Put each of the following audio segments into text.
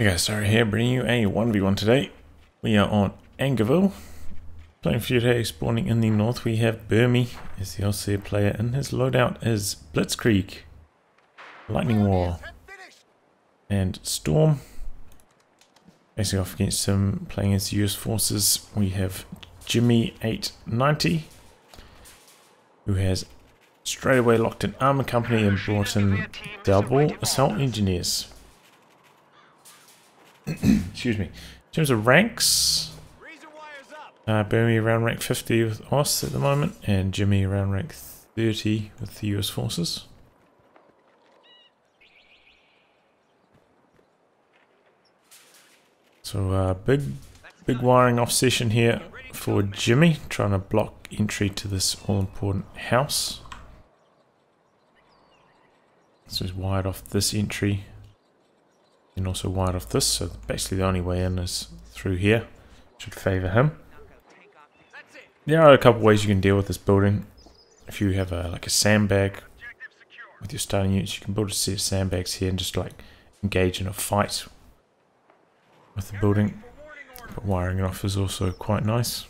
Hey guys, sorry here, bringing you a 1v1 today. We are on Angoville, playing for you today, spawning in the north. We have Burmie as the LCA player, and his loadout is Blitzkrieg, Lightning War, and Storm. Facing off against him, playing as US forces, we have jimmy890, who has straight away locked in armor company and brought in double assault engineers. Excuse me. In terms of ranks, Burmie around rank 50 with us at the moment, and Jimmy around rank 30 with the US forces. So big wiring off session here for Jimmy, trying to block entry to this all important house. So he's wired off this entry. And also wired off this, so basically the only way in is through here. Should favour him. There are a couple ways you can deal with this building. If you have like a sandbag with your starting units, you can build a set of sandbags here and just like engage in a fight with the building. But wiring it off is also quite nice,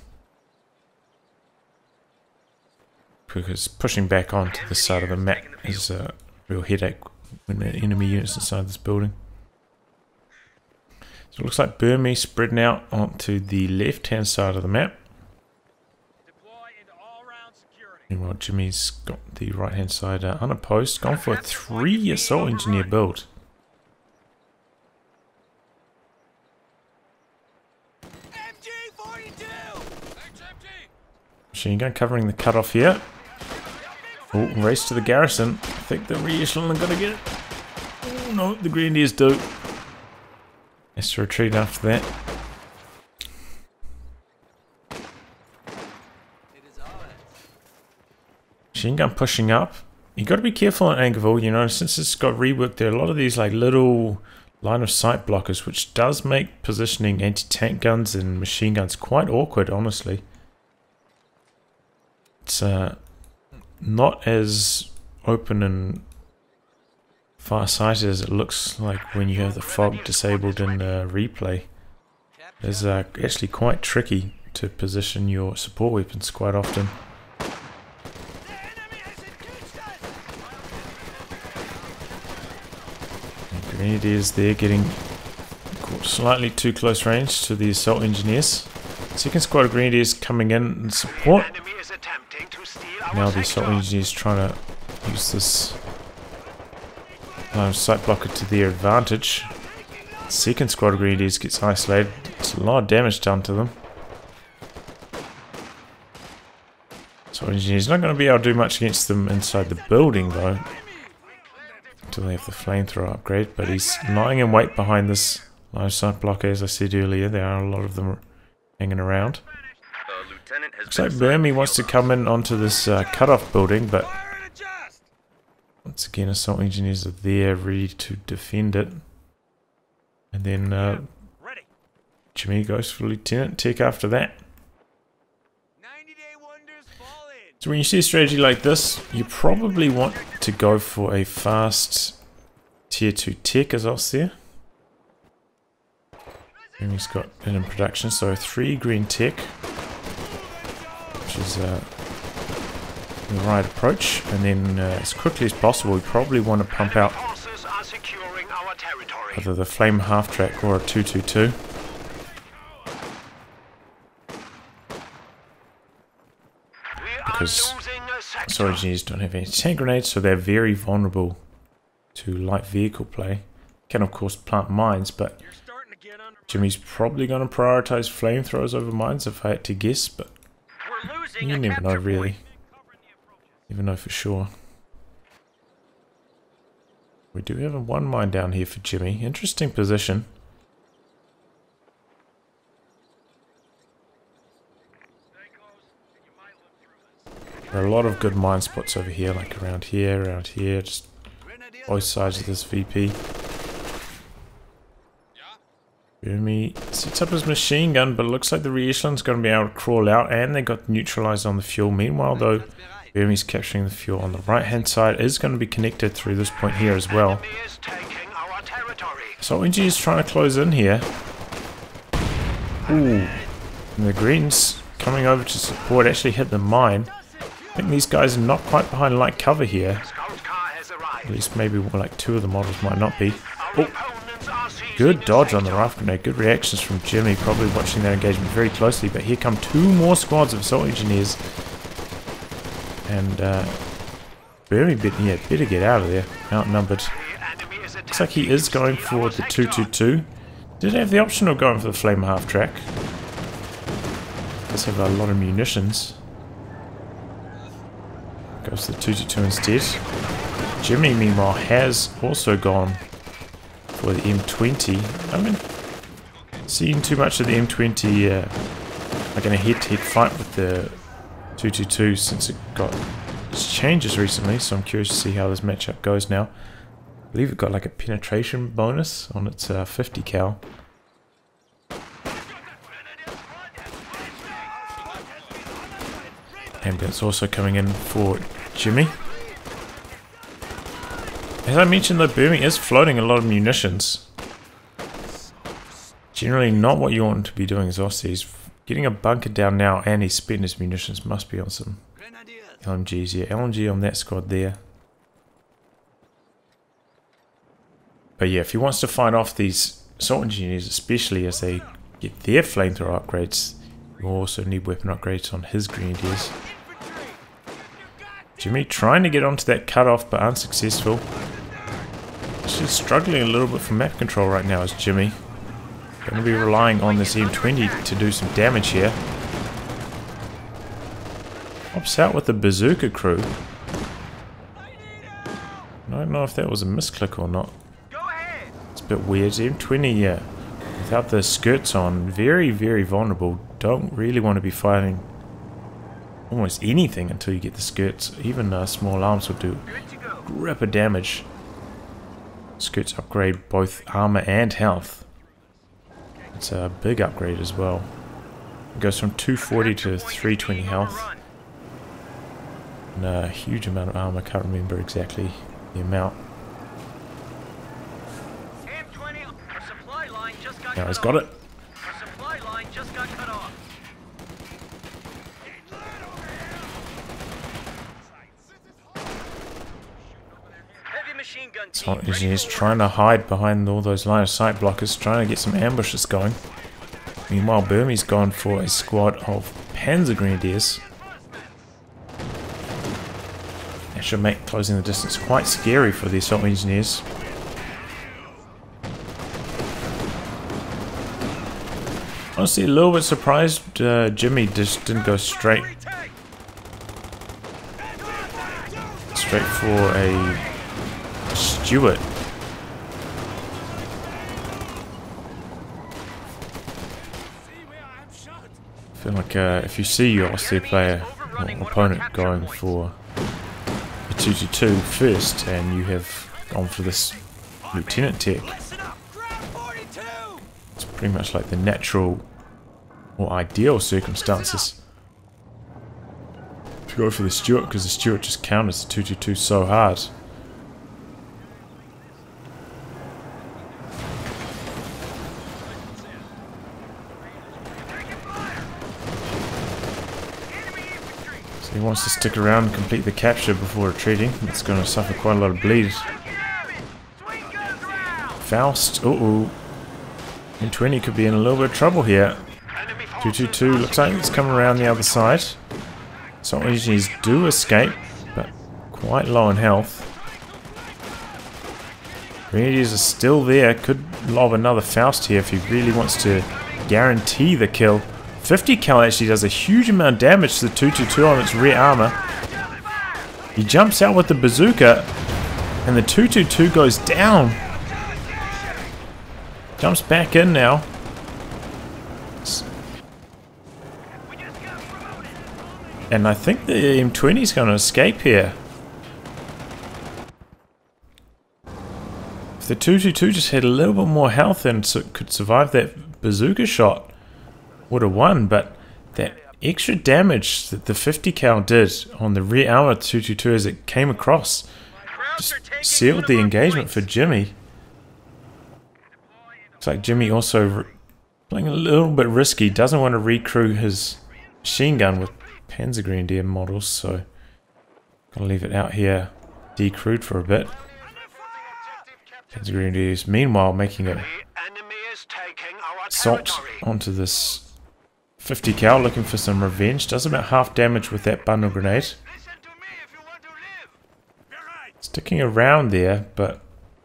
because pushing back onto the side of the map is a real headache when the enemy units inside this building. So it looks like Burmie spreading out onto the left-hand side of the map. Meanwhile, Jimmy's got the right-hand side unopposed. Gone for a 3 assault engineer build. Machine gun covering the cutoff here. Oh, race to the garrison. I think the re-echelon are going to get it. Oh no, the Grenadiers do. Has to retreat after that. Machine gun pushing up. You got to be careful on Angoville, you know, since it's got reworked. There are a lot of these like little line of sight blockers, which does make positioning anti-tank guns and machine guns quite awkward, honestly. It's not as open and far-sighted as it looks like when you have the fog disabled in replay. It's actually quite tricky to position your support weapons quite often. And Grenadiers there getting slightly too close range to the assault engineers. Second squad of Grenadiers coming in and support. Now the assault engineers trying to use this line of sight blocker to their advantage. Second squad of Grenadiers gets isolated. It's a lot of damage done to them. So engineers not going to be able to do much against them inside the building though, until they have the flamethrower upgrade. But he's lying in wait behind this line of sight blocker. As I said earlier, there are a lot of them hanging around. Looks like Burmie wants to come in onto this cutoff building, but once again, assault engineers are there, ready to defend it. And then Jimmy goes for Lieutenant Tech after that. So when you see a strategy like this, you probably want to go for a fast tier 2 tech as else there. And he's got it in production, so 3 green tech, which is the right approach, and then as quickly as possible we probably want to pump out either the flame half track or a 222, because assault engineers don't have any tank grenades, so they're very vulnerable to light vehicle play. Can of course plant mines, but Jimmy's probably going to prioritize flamethrowers over mines if I had to guess, but you never know really. Never know for sure. We do have a 1 mine down here for Jimmy. Interesting position. There are a lot of good mine spots over here, like around here, just both sides of this VP. Burmie sets up his machine gun, but it looks like the re-echelon's going to be able to crawl out, and they got neutralized on the fuel. Meanwhile though, Burmie's capturing the fuel on the right hand side, is going to be connected through this point here as well. So Engineer's trying to close in here. Ooh. And the Greens coming over to support actually hit the mine. I think these guys are not quite behind light cover here. At least maybe more like two of the models might not be. Oh. Good dodge on the rifle grenade. Good reactions from Jimmy. Probably watching that engagement very closely. But here come two more squads of assault engineers. And Burmie better get out of there. Outnumbered. Looks like he is going for the 222. Did have the option of going for the flame half track. Does have a lot of munitions. Goes to the 222 instead. Jimmy, meanwhile, has also gone for the M20. I haven't seen too much of the M20 like in a head-to-head fight with the 222 since it got its changes recently, so I'm curious to see how this matchup goes now. I believe it got like a penetration bonus on its 50 cal. Ambulance also coming in for Jimmy. As I mentioned though, Burmie is floating a lot of munitions. Generally not what you want to be doing as Aussie. He's getting a bunker down now and he's spent his munitions. Must be on some LMGs. Yeah, LMG on that squad there. But yeah, if he wants to fight off these assault engineers, especially as they get their flamethrower upgrades, we'll also need weapon upgrades on his grenadiers. Jimmy trying to get onto that cutoff but unsuccessful. She's struggling a little bit for map control right now as Jimmy. Going to be relying on this M20 to do some damage here. Pops out with the bazooka crew. I don't know if that was a misclick or not. It's a bit weird. M20, yeah, without the skirts on, very, very vulnerable. Don't really want to be fighting almost anything until you get the skirts. Even small arms will do gripper damage. Skirts upgrade both armor and health. It's a big upgrade as well. It goes from 240 to 320 health. And a huge amount of armor. Can't remember exactly the amount. Now he's got it. So he's trying to hide behind all those line of sight blockers, trying to get some ambushes going. Meanwhile, Burmie's gone for a squad of Panzer Grenadiers. That should make closing the distance quite scary for the assault engineers. Honestly, a little bit surprised Jimmy just didn't go straight for a Stewart. I feel like if you see your Aussie player or opponent going for a 222 first and you have gone for this lieutenant tech, it's pretty much like the natural or ideal circumstances to go for the Stewart, because the Stewart just counters the 222 so hard. He wants to stick around and complete the capture before retreating. It's going to suffer quite a lot of bleed. Faust, M20 could be in a little bit of trouble here. 222 looks like it's coming around the other side. So engineers do escape, but quite low in health. Grenadiers are still there. Could lob another Faust here if he really wants to guarantee the kill. 50 cal actually does a huge amount of damage to the 222 on its rear armor. He jumps out with the bazooka and the 222 goes down. Jumps back in now. And I think the M20 is going to escape here. If the 222 just had a little bit more health and could survive that bazooka shot, would have won, but that extra damage that the 50 cal did on the rear armor 222 as it came across just sealed the engagement for Jimmy. like Jimmy also playing a little bit risky. Doesn't want to recrew his machine gun with Panzergrenadier models, so gonna leave it out here decrewed for a bit. Panzergrenadiers meanwhile making a assault onto this 50 cal, looking for some revenge. Does about half damage with that bundle grenade. Sticking around there, but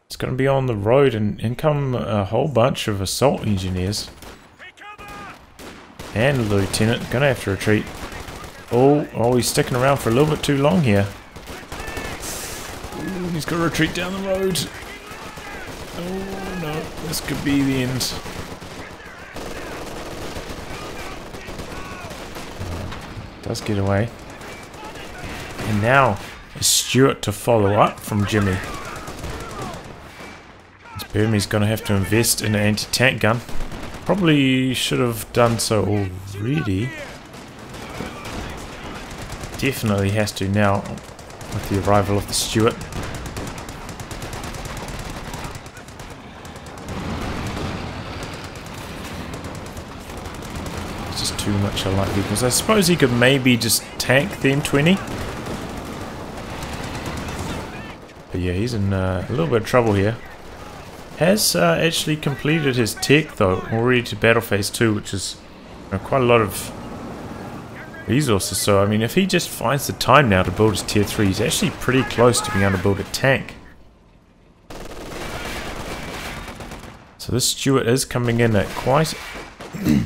it's going to be on the road, and in come a whole bunch of assault engineers. And the lieutenant going to have to retreat. Oh, he's sticking around for a little bit too long here. Ooh, he's got to retreat down the road. Oh no, this could be the end. Does get away. And now is Stuart to follow up from Jimmy. Burmie's going to have to invest in an anti-tank gun. Probably should have done so already. Definitely has to now with the arrival of the Stuart. It's just too much alike vehicles. I suppose he could maybe just tank the M20. But yeah, he's in a little bit of trouble here. Has actually completed his tech though, already to battle phase 2, which is quite a lot of resources. So I mean, if he just finds the time now to build his tier 3, he's actually pretty close to being able to build a tank. So this Stuart is coming in at quite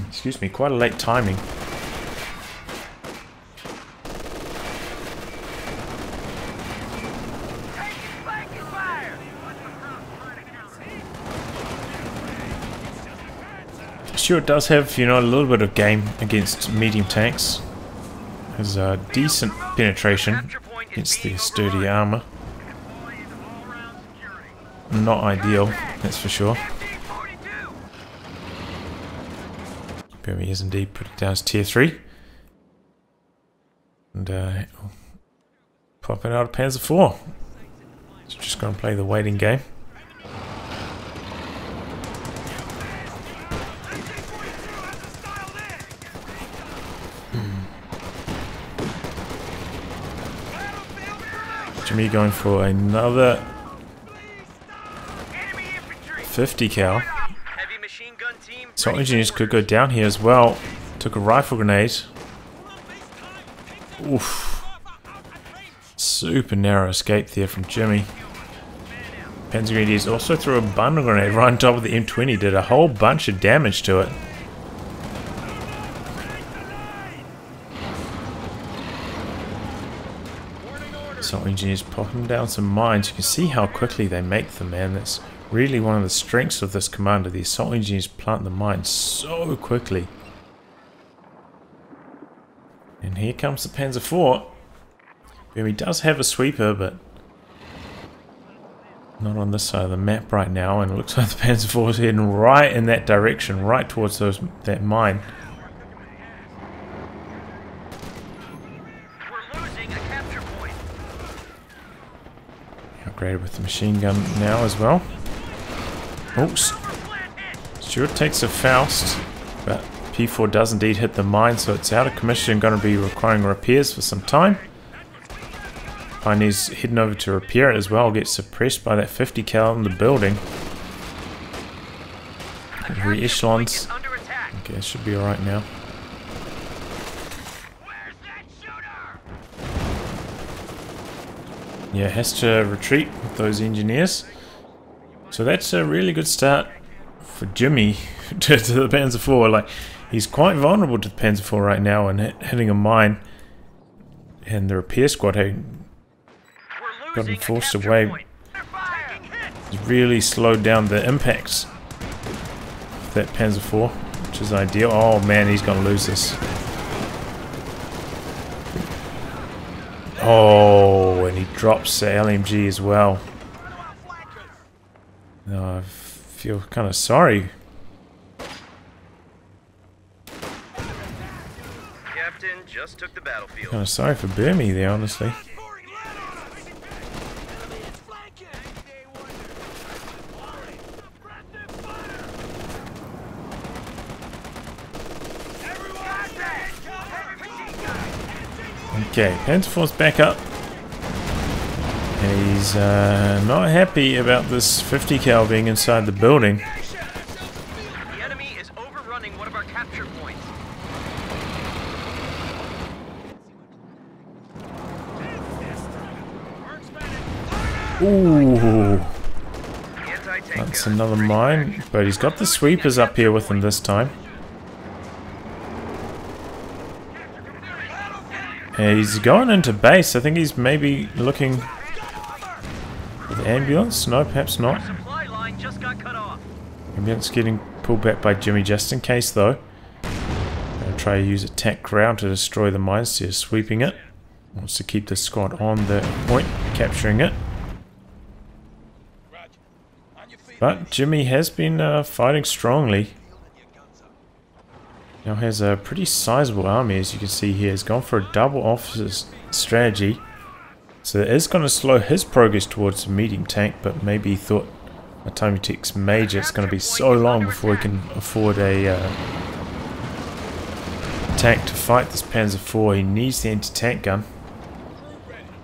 excuse me, quite a late timing. Stuart does have, a little bit of game against medium tanks. Has a decent penetration against the sturdy armor. Not ideal, that's for sure. Burmie is indeed putting down his tier 3. And popping out of Panzer 4. So just going to play the waiting game. Jimmy going for another 50 cal. Assault engineers could go down here as well. Took a rifle grenade. Oof. Super narrow escape there from Jimmy. Panzergrenadiers also threw a bundle grenade right on top of the M20. Did a whole bunch of damage to it. Assault engineers popping down some mines. You can see how quickly they make them, man. That's really one of the strengths of this commander. The assault engineers plant the mines so quickly. And here comes the Panzer 4. He does have a sweeper, but not on this side of the map right now. And it looks like the Panzer 4 is heading right in that direction, right towards that mine. Upgraded with the machine gun now as well. Oops. Stuart takes a Faust, but P4 does indeed hit the mine, so it's out of commission, going to be requiring repairs for some time. Pioneer's heading over to repair it as well, gets suppressed by that 50 cal in the building. Re-echelons. Okay, it should be alright now. Yeah, has to retreat with those engineers. So that's a really good start for Jimmy to the Panzer 4. Like, he's quite vulnerable to the Panzer 4 right now, and hitting a mine, and the repair squad got him forced away. He's really slowed down the impacts of that Panzer 4, which is ideal. Oh man, he's going to lose this. Oh, and he drops the LMG as well. No, I feel kind of sorry. Captain just took the battlefield. Kind of sorry for Burmie there, honestly. Okay, Panther Force back up. He's not happy about this 50 cal being inside the building. The enemy is overrunning one of our capture points. Ooh, Anti-tank that's guns another ready for mine. action. But he's got the sweepers up here with him this time. He's going into base. I think he's maybe looking for the ambulance. No, perhaps not. Supply line just got cut off. Ambulance getting pulled back by Jimmy just in case though. Gonna try to use attack ground to destroy the mine instead of sweeping it. Wants to keep the squad on the point, capturing it. But Jimmy has been fighting strongly. Now has a pretty sizable army, as you can see here. He's gone for a double officer strategy. So it is going to slow his progress towards the medium tank, but maybe he thought by the time he takes major, it's going to be so long before he can afford a tank to fight this Panzer IV. He needs the anti-tank gun.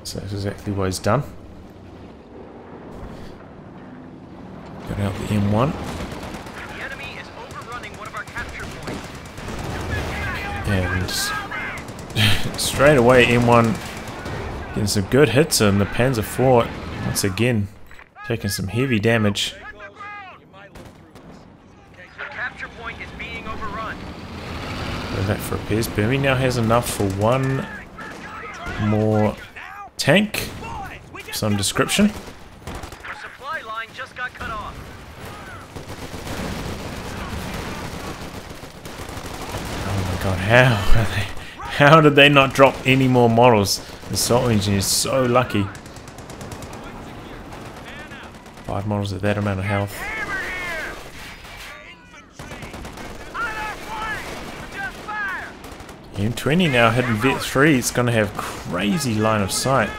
So that's exactly what he's done. Got out the M1. The enemy is overrunning one of our capture points. And straight away M1 getting some good hits in the Panzer IV. Once again, taking some heavy damage. The capture point is being overrun. Go back for repairs. Burmie now has enough for one more tank of some description. Our supply line just got cut off. Oh my god, how did they not drop any more models? The assault engine is so lucky. 5 models at that amount of health. M20 now hitting Vet 3. It's going to have crazy line of sight.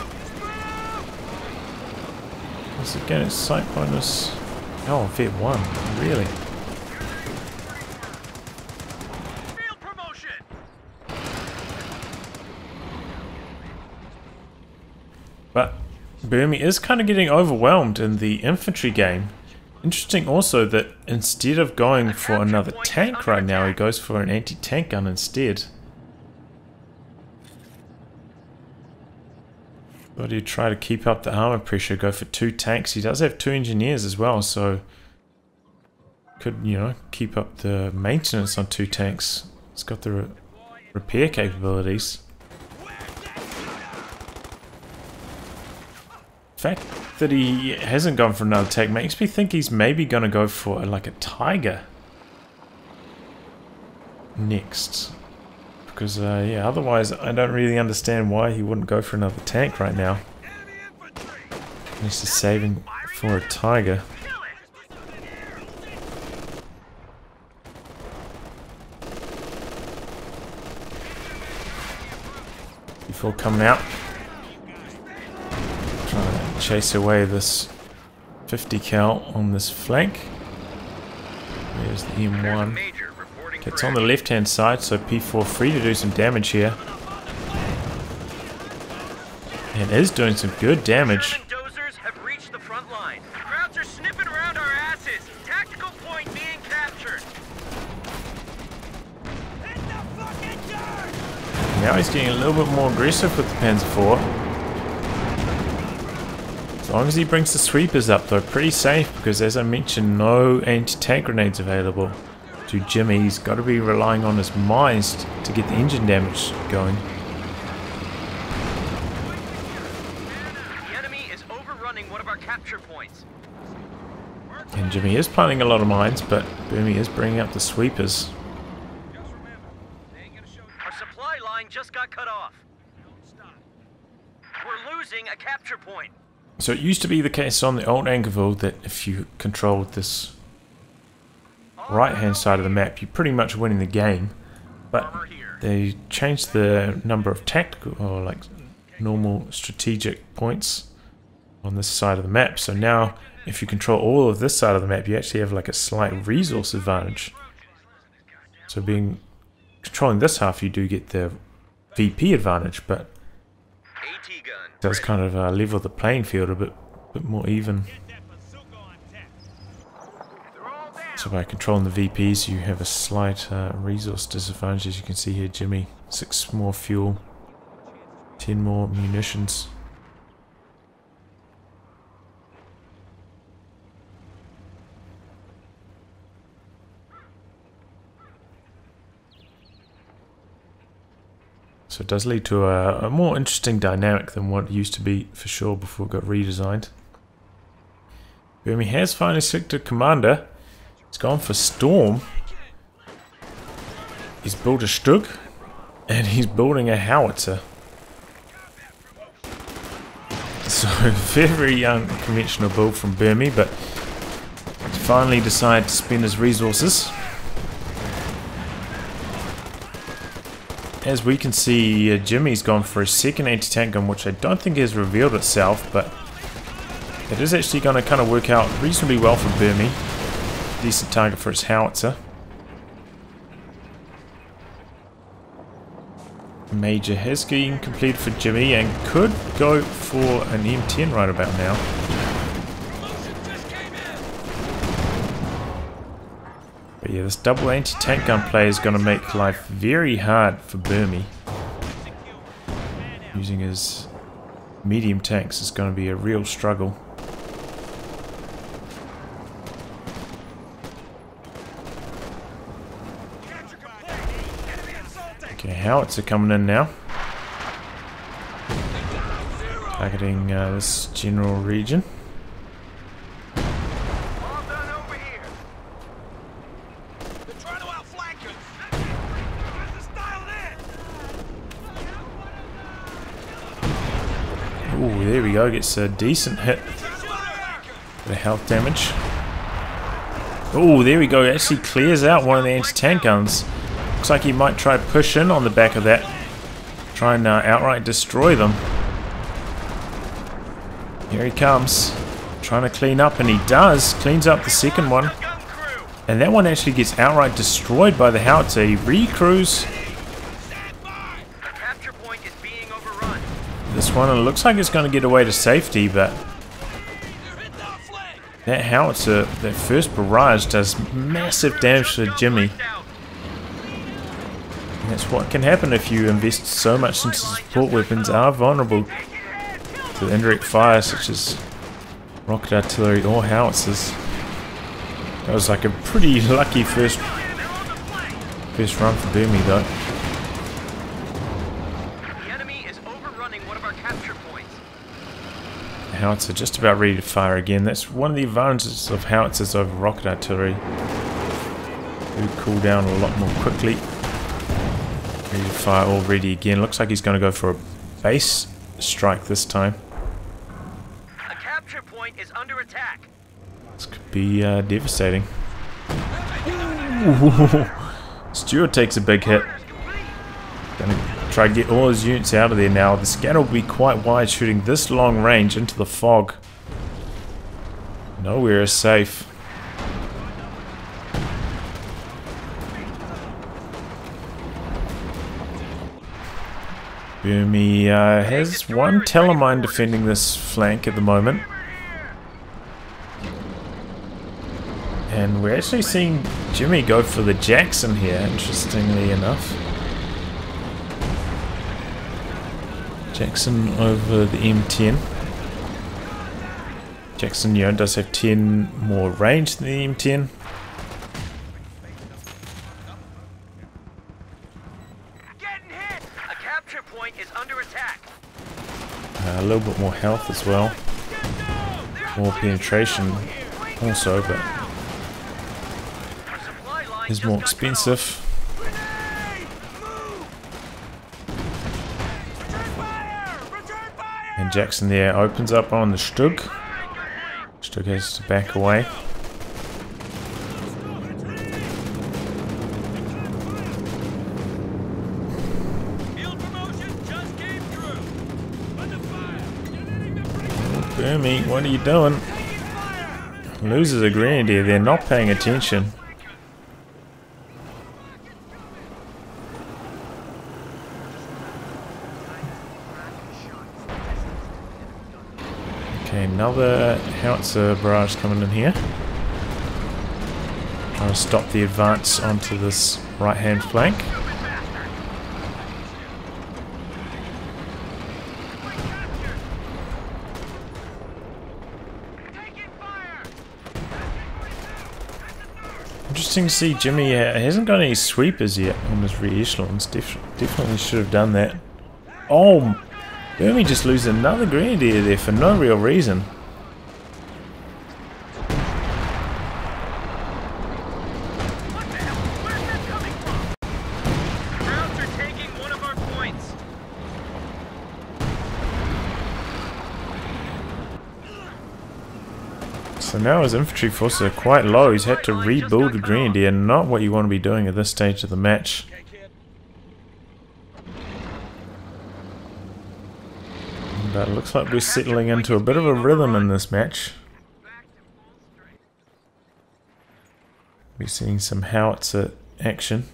Is it going to sight bonus? Oh, Vet 1. Really? Field promotion. But Burmie is kind of getting overwhelmed in the infantry game. Interesting also that instead of going for another tank right now, he goes for an anti-tank gun instead. But he'd try to keep up the armor pressure, go for 2 tanks. He does have 2 engineers as well, so could, you know, keep up the maintenance on 2 tanks. It's got the repair capabilities. The fact that he hasn't gone for another tank makes me think he's maybe going to go for like a Tiger next. Because, yeah, otherwise I don't really understand why he wouldn't go for another tank right now. He's just saving for a Tiger. Before coming out. Trying to chase away this 50 cal on this flank. There's the M1. It's on the left hand side, so P4 free to do some damage here. And is doing some good damage. Dozers have reached the front line. Crowds are sniffing around our asses. Tactical point being captured. Now he's getting a little bit more aggressive with the Panzer IV. As long as he brings the sweepers up though, pretty safe, because as I mentioned, no anti-tank grenades available to Jimmy. He's got to be relying on his mines to get the engine damage going. The enemy is overrunning one of our capture points. And Jimmy is planting a lot of mines, but Burmie is bringing up the sweepers. Our supply line just got cut off. We're losing a capture point. So it used to be the case on the old Angoville that if you controlled this right hand side of the map, you're pretty much winning the game. But they changed the number of tactical or like normal strategic points on this side of the map. So now if you control all of this side of the map, you actually have like a slight resource advantage. So controlling this half, you do get the VP advantage, but AT gun. Does kind of level the playing field a bit more even. So by controlling the VPs, you have a slight resource disadvantage. As you can see here, Jimmy, 6 more fuel, 10 more munitions. So it does lead to a more interesting dynamic than what it used to be, for sure, before it got redesigned. Burmie has finally selected commander. He's gone for Storm. He's built a Stug, and he's building a howitzer. So very unconventional build from Burmie, but he's finally decided to spend his resources. As we can see, Jimmy's gone for a second anti-tank gun, which I don't think has revealed itself, but it is actually going to kind of work out reasonably well for Burmie. Decent target for his howitzer. Major has been completed for Jimmy and could go for an M10 right about now. But yeah, this double anti-tank gun play is going to make life very hard for Burmie. Using his medium tanks is going to be a real struggle. Okay, howitzer coming in now. Targeting this general region. Ooh, there we go, gets a decent hit. Bit of health damage. Ooh, there we go, actually clears out one of the anti-tank guns. Looks like he might try to push in on the back of that. Try and outright destroy them. Here he comes. Trying to clean up, and he does. Cleans up the second one. And that one actually gets outright destroyed by the howitzer. He recrews. This one, and it looks like it's going to get away to safety, but that howitzer, that first barrage, does massive damage to Jimmy. And that's what can happen if you invest so much into support weapons are vulnerable to indirect fire, such as rocket artillery or howitzers. That was like a pretty lucky first run for Burmie, though. Howitzer just about ready to fire again. That's one of the advantages of howitzers over rocket artillery. They cool down a lot more quickly. Ready to fire already again. Looks like he's going to go for a base strike this time. A capture point is under attack. This could be devastating. Ooh. Stewart takes a big hit. Gonna try to get all his units out of there now. The scatter will be quite wide, shooting this long range into the fog. Nowhere is safe. Burmie has one telemine defending this flank at the moment. And we're actually seeing Jimmy go for the Jackson here, interestingly enough. Jackson over the M10. Jackson, does have 10 more range than the M10. Getting hit. A capture point is under attack. A little bit more health as well. More penetration also, but is more expensive. And Jackson there opens up on the Stug. Stug has to back away. Burmie, what are you doing? Loses a grenadier, they're not paying attention. another howitzer barrage coming in here. Trying to stop the advance onto this right-hand flank. Interesting to see Jimmy hasn't got any sweepers yet on his rear echelons. Definitely should have done that. Oh, Burmie just loses another grenadier there for no real reason. What the hell? Where's that coming from? Crowds are taking one of our points. So now his infantry forces are quite low. He's had to rebuild a grenadier, not what you want to be doing at this stage of the match. But it looks like we're settling into a bit of a rhythm in this match. We're seeing some howitzer action.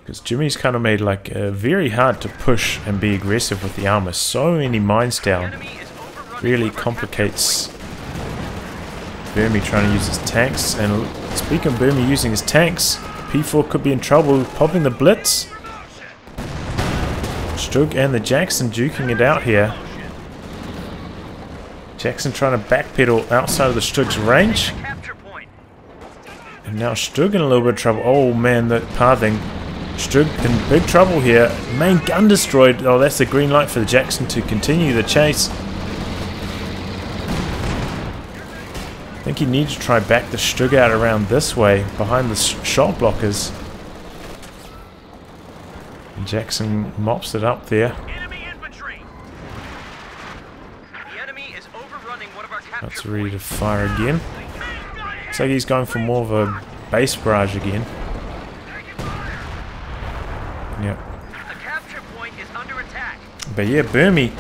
Because Jimmy's kind of made like very hard to push and be aggressive with the armor. So many mines down. Really complicates Burmie trying to use his tanks. And speaking of Burmie using his tanks, P4 could be in trouble popping the blitz. Stug and the Jackson duking it out here. Jackson trying to backpedal outside of the Stug's range. And now Stug in a little bit of trouble. Oh man, that pathing. Stug in big trouble here. Main gun destroyed. Oh, that's the green light for the Jackson to continue the chase. I think he needs to try back the Stug out around this way, behind the shot blockers. And Jackson mops it up there. Enemy infantry. The enemy is overrunning one of our capture That's ready to fire again. Looks like he's going for more of a base barrage again. Yep. The capture point is under attack. But yeah, Burmie,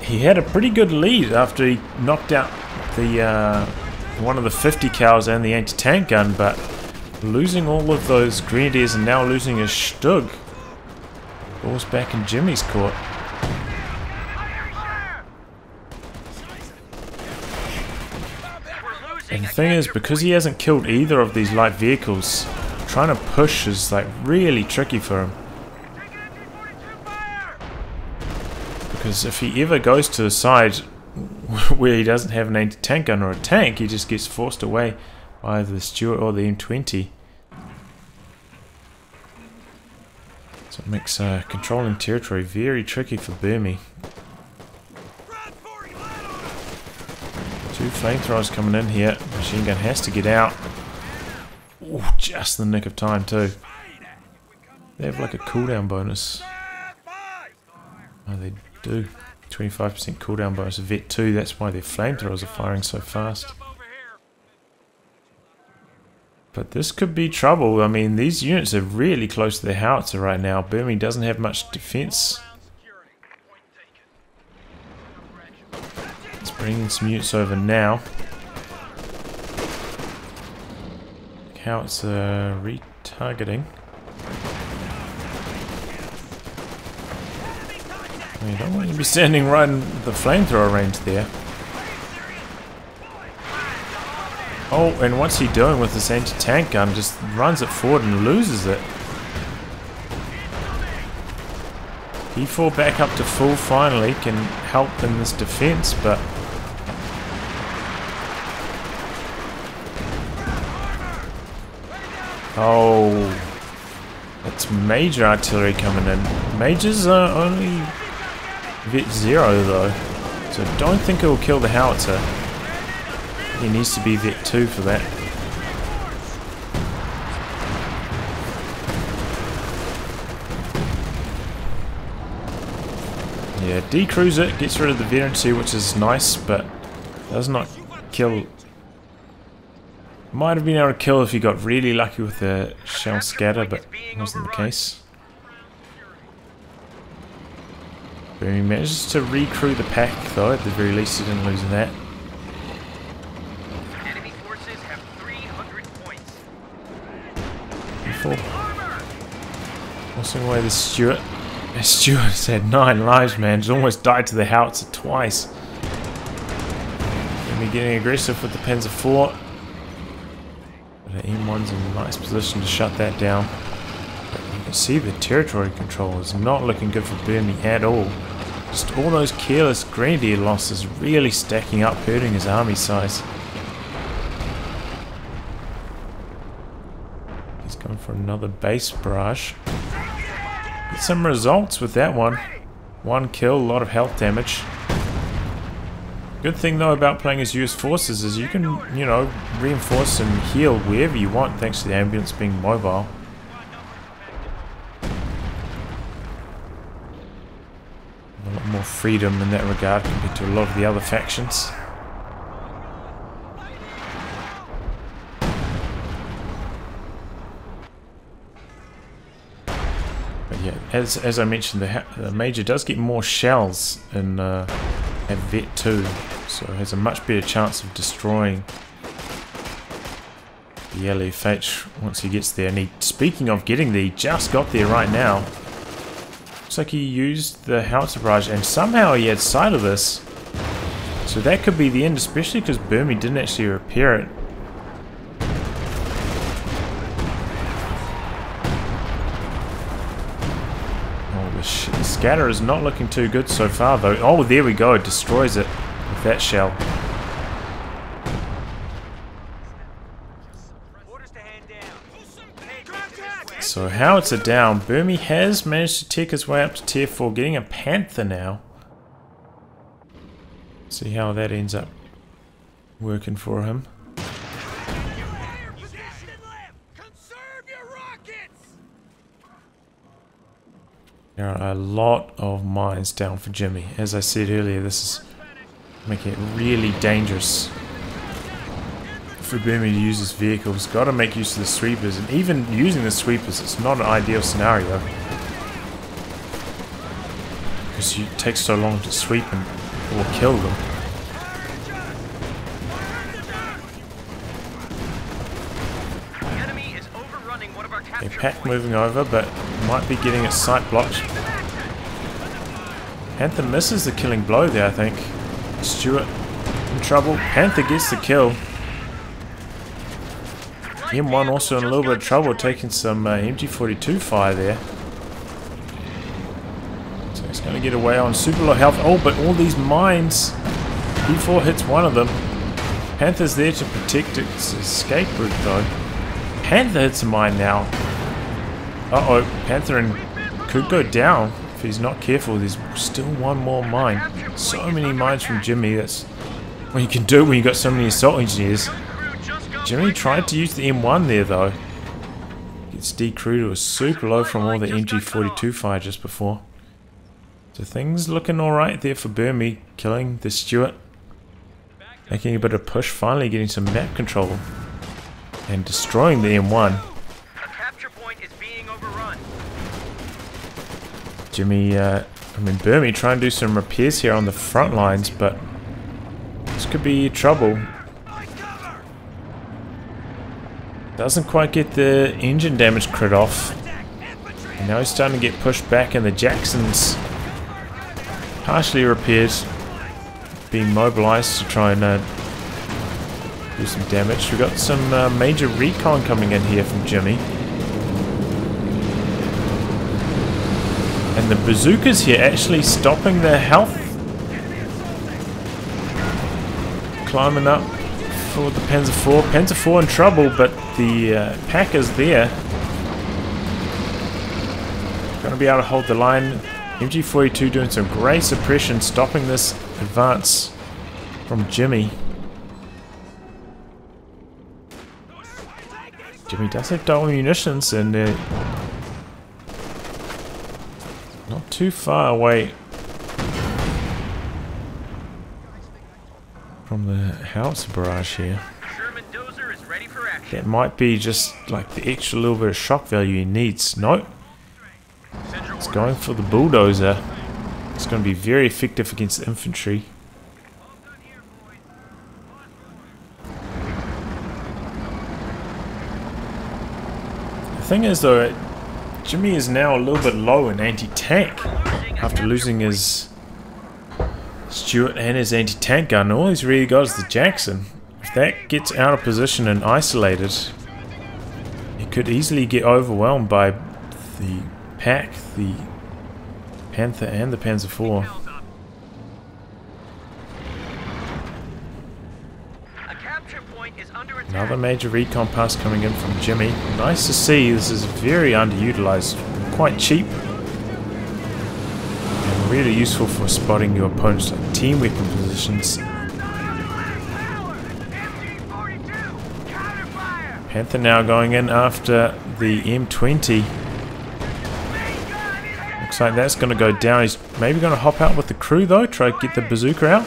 he had a pretty good lead after he knocked out the one of the 50 cals and the anti-tank gun, but losing all of those grenadiers and now losing his Stug. Ball's back in Jimmy's court. And the thing is, because he hasn't killed either of these light vehicles, trying to push is like really tricky for him. Because if he ever goes to the side where he doesn't have an anti-tank gun or a tank, he just gets forced away by either the Stuart or the M20. So it makes controlling territory very tricky for Burmie. Two flamethrowers coming in here. Machine gun has to get out. Ooh, just the nick of time too. They have like a cooldown bonus. Oh, they do. 25% cooldown bonus of Vet 2. That's why their flamethrowers are firing so fast. But this could be trouble. I mean, these units are really close to the howitzer right now. Burmie doesn't have much defense. Let's bring in some units over now. Howitzer retargeting. You don't want to be standing right in the flamethrower range there. Oh, and what's he doing with this anti-tank gun? Just runs it forward and loses it. P4 back up to full finally, can help in this defense, but... Oh, that's major artillery coming in. Majors are only Vet 0 though, so I don't think it will kill the howitzer. He needs to be Vet 2 for that. Yeah, decruiser gets rid of the veteran 2, which is nice, but does not kill. Might have been able to kill if he got really lucky with the shell scatter, but wasn't the case. Burmie manages to recrew the pack though, at the very least he didn't lose that. Enemy forces have 300 points. Forcing away the Stuart. Stuart's had 9 lives, man. He's almost died to the howitzer twice. Burmie getting aggressive with the Panzer IV. But the M1's in a nice position to shut that down. But you can see the territory control is not looking good for Burmie at all. Just all those careless grenadier losses really stacking up, hurting his army size. He's going for another base barrage. Get some results with that one. 1 kill, a lot of health damage. Good thing though about playing as US forces is you can, you know, reinforce and heal wherever you want thanks to the ambulance being mobile. A lot more freedom in that regard compared to a lot of the other factions. But yeah, as I mentioned, the Major does get more shells in at Vet 2, so it has a much better chance of destroying the LFH once he gets there. And he, speaking of getting there, he just got there right now. Looks like he used the howitzer barrage and somehow he had sight of this. So that could be the end, especially because Burmie didn't actually repair it. Oh, the scatter is not looking too good so far though. Oh, there we go, it destroys it with that shell. So howitzer down. Burmie has managed to take his way up to tier 4, getting a Panther now. See how that ends up working for him. There are a lot of mines down for Jimmy. As I said earlier, this is making it really dangerous for Burmie to use his vehicles. Got to make use of the sweepers, and even using the sweepers, it's not an ideal scenario because it takes so long to sweep and or kill them. A pack moving over, but might be getting its sight blocked. Panther misses the killing blow there, I think. Stuart in trouble. Panther gets the kill. M1 also in a little bit of trouble, taking some MG42 fire there. So he's going to get away on super low health. Oh, but all these mines. P4 hits one of them. Panther's there to protect its escape route though. Panther hits a mine now. Uh-oh, Panther could go down if he's not careful. There's still one more mine. So many mines from Jimmy. That's what you can do when you've got so many assault engineers. Jimmy tried to use the M1 there though. Gets decrewed. It was super low from all the MG42 fire just before. So things looking alright there for Burmie, killing the Stuart. Making a bit of push, finally getting some map control. And destroying the M1. Burmie trying to do some repairs here on the front lines, but this could be trouble. Doesn't quite get the engine damage crit off. And now he's starting to get pushed back, and the Jackson's partially repaired, being mobilized to try and do some damage. We've got some major recon coming in here from Jimmy. And the bazookas here actually stopping the health. Climbing up for the Panzer IV. Panzer IV in trouble, but the pack is there. Going to be able to hold the line. MG42 doing some great suppression, stopping this advance from Jimmy. Jimmy does have double munitions, and not too far away from the howitzer barrage here. That might be just like the extra little bit of shock value he needs. Nope. It's going for the bulldozer. It's going to be very effective against infantry. The thing is though, Jimmy is now a little bit low in anti-tank after losing his Stuart and his anti-tank gun. All he's really got is the Jackson. If that gets out of position and isolated, he could easily get overwhelmed by the pack, the Panther and the Panzer IV. Another major recon pass coming in from Jimmy. Nice to see. This is very underutilized, quite cheap, and really useful for spotting your opponent's team weapon positions. Panther now going in after the M20. Looks like that's going to go down. He's maybe going to hop out with the crew though, try to get the bazooka out.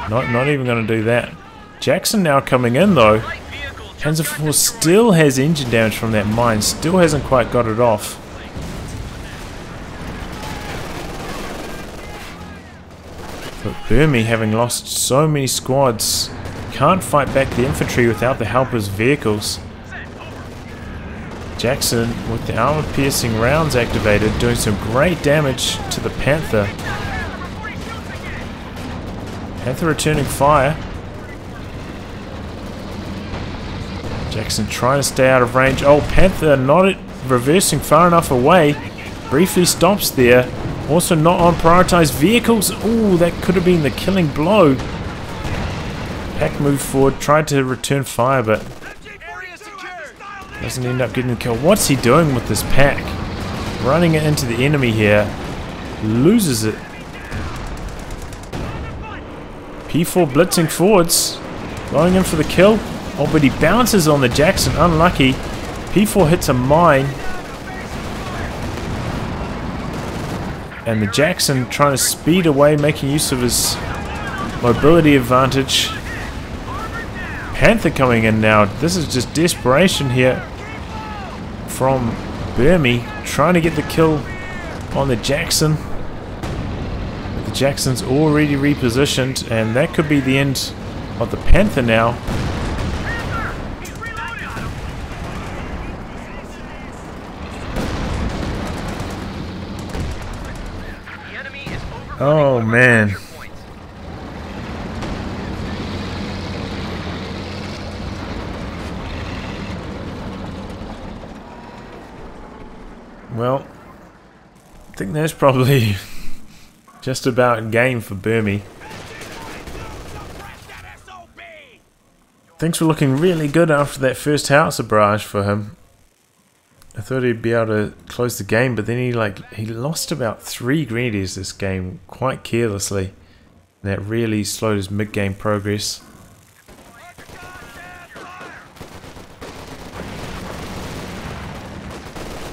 Not even going to do that. Jackson now coming in though. Panzer IV still has engine damage from that mine, still hasn't quite got it off. But Burmie, having lost so many squads, can't fight back the infantry without the help of his vehicles. Jackson, with the armor-piercing rounds activated, doing some great damage to the Panther. Panther returning fire. Jackson trying to stay out of range. Oh, Panther not reversing far enough away. Briefly stops there. Also not on prioritized vehicles. Ooh, that could have been the killing blow. Pack moved forward, tried to return fire, but doesn't end up getting the kill. What's he doing with this pack? Running it into the enemy here. Loses it. P4 blitzing forwards. Going in for the kill. Oh, but he bounces on the Jackson. Unlucky. P4 hits a mine. And the Jackson trying to speed away, making use of his mobility advantage. Panther coming in now. This is just desperation here from Burmie, trying to get the kill on the Jackson. But the Jackson's already repositioned, and that could be the end of the Panther now. Oh man. Well, I think that's probably just about game for Burmie. Things were looking really good after that first howitzer barrage for him. I thought he'd be able to close the game, but then he lost about 3 grenadiers this game quite carelessly. And that really slowed his mid-game progress.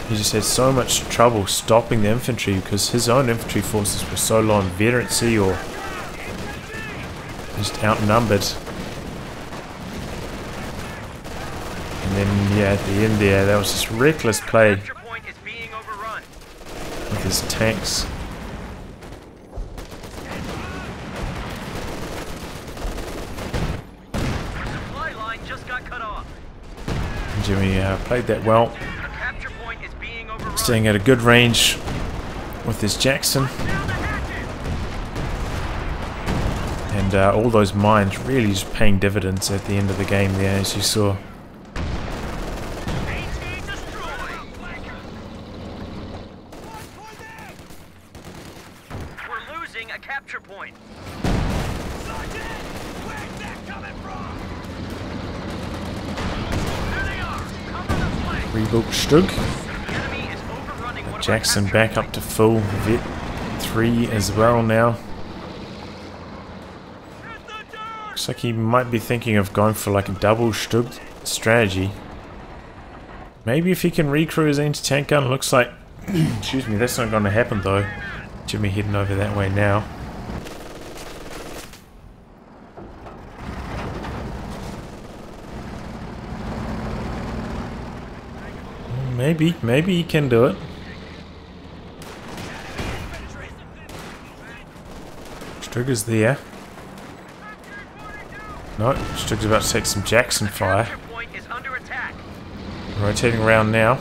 He just had so much trouble stopping the infantry because his own infantry forces were so low on veterancy or just outnumbered. And then, yeah, at the end there, that was just reckless play with his tanks. Jimmy played that well, staying at a good range with his Jackson. And all those mines really just paying dividends at the end of the game there, as you saw. Rebuilt Stug. Jackson back up to full Vet 3 as well now. Looks like he might be thinking of going for like a double Stug strategy. Maybe if he can recrew his anti-tank gun. Looks like, excuse me, that's not going to happen though. Jimmy heading over that way now. Maybe he can do it. Strigger's there. No, Strigger's about to take some Jackson fire. Rotating around now.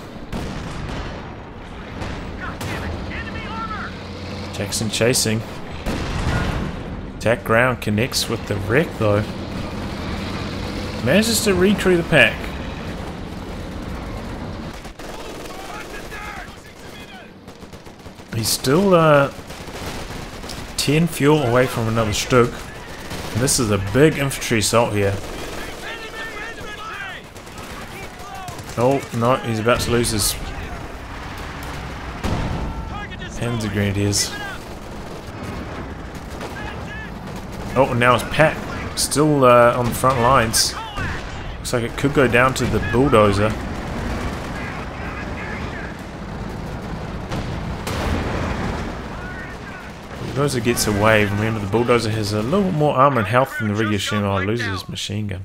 Jackson chasing. Attack ground connects with the wreck though. Manages to recrew the pack. He's still 10 fuel away from another Stug. And this is a big infantry assault here. Oh no, he's about to lose his Panzer Grenadiers. Oh, now it's Pat still on the front lines. Looks like it could go down to the bulldozer. Bulldozer gets away. Remember, the bulldozer has a little more armor and health than the regular Shimon. Loses his machine gun.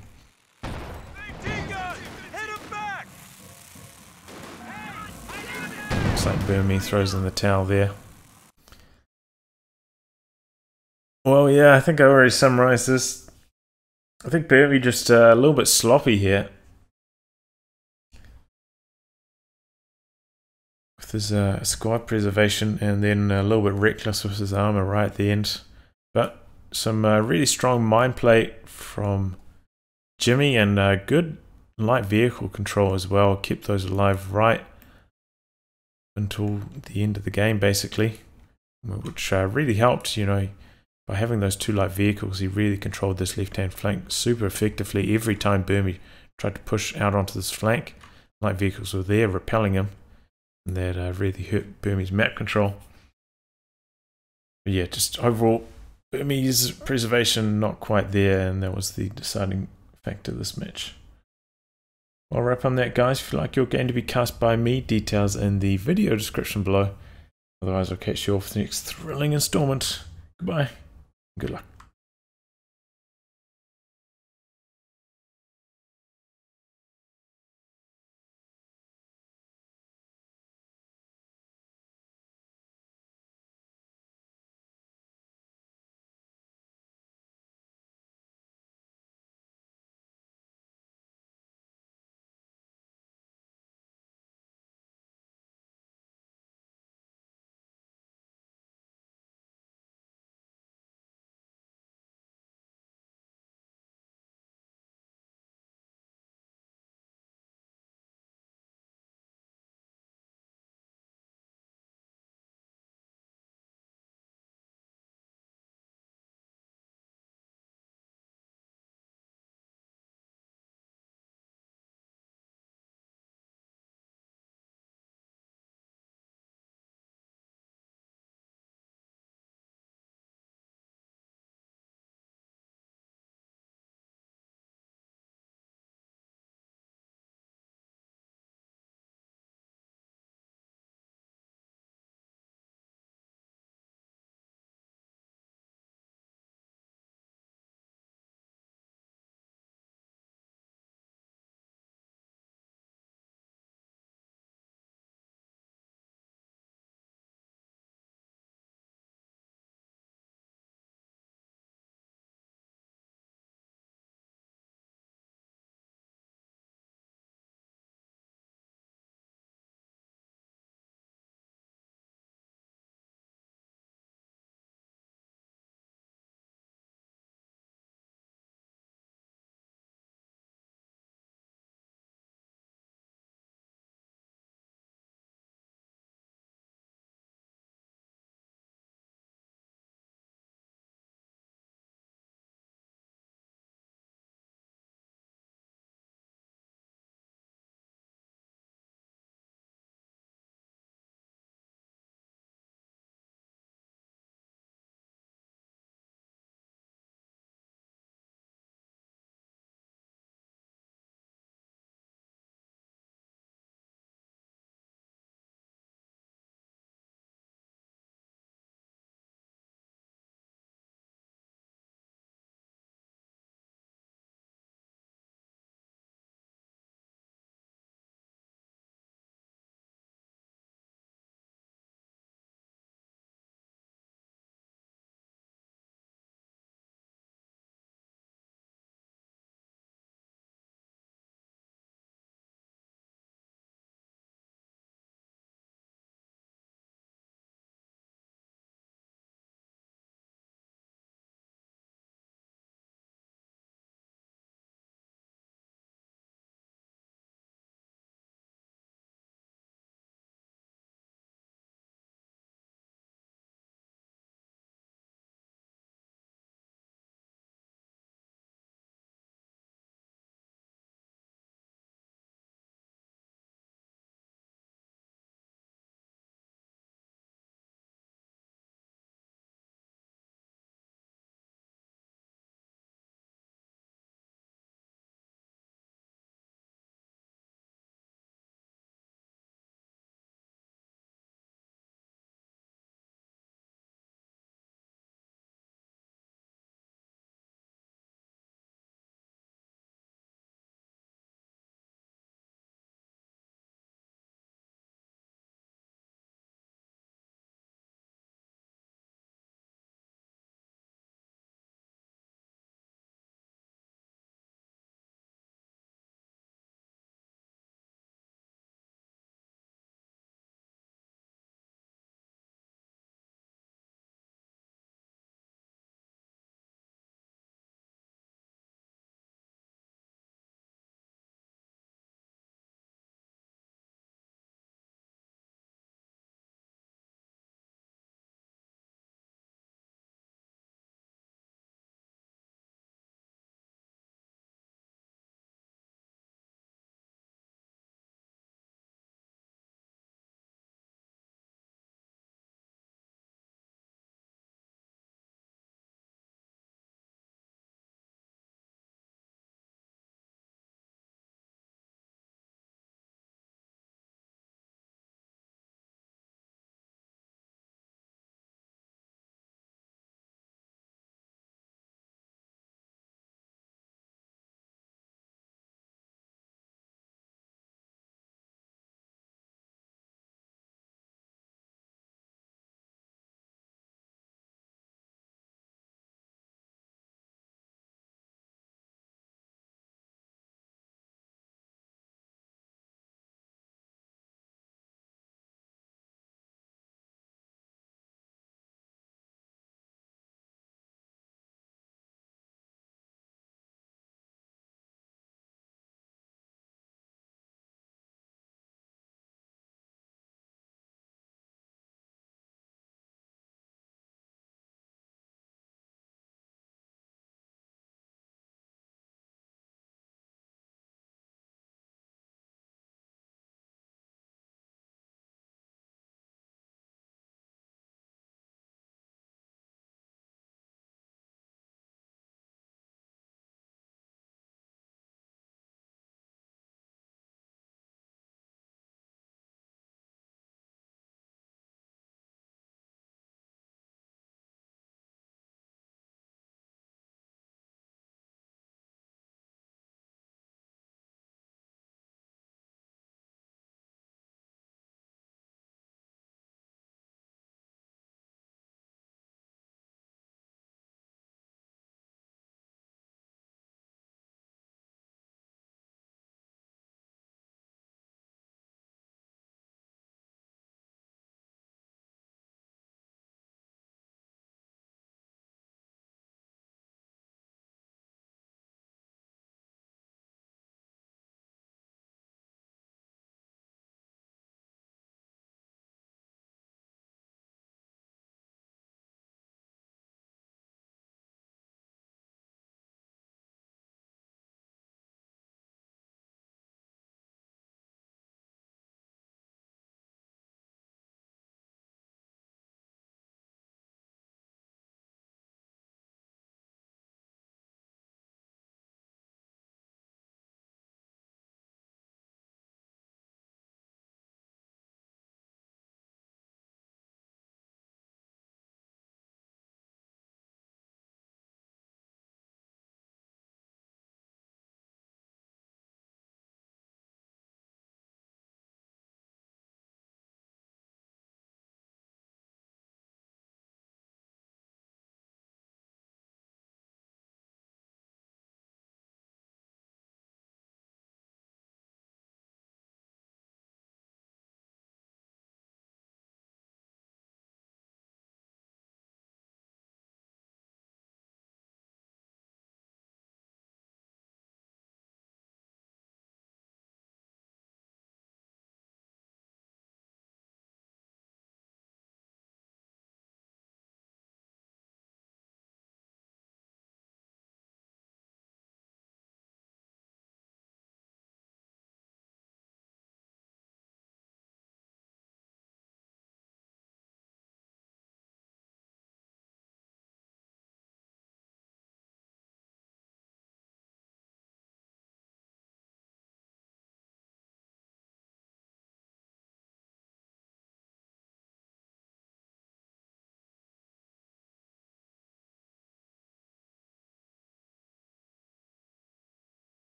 Looks like Burmie throws in the towel there. Well, yeah, I think I already summarized this. I think Burmie just a little bit sloppy here. With his squad preservation, and then a little bit reckless with his armor right at the end. But some really strong mind play from Jimmy, and good light vehicle control as well. Kept those alive right until the end of the game, basically. Which really helped, you know. By having those two light vehicles, he really controlled this left-hand flank super effectively. Every time Burmie tried to push out onto this flank, light vehicles were there repelling him. And that really hurt Burmie's map control. But yeah, just overall, Burmie's preservation not quite there, and that was the deciding factor of this match. I'll wrap on that, guys. If you like your game to be cast by me, details in the video description below. Otherwise, I'll catch you all for the next thrilling installment. Goodbye. Good luck.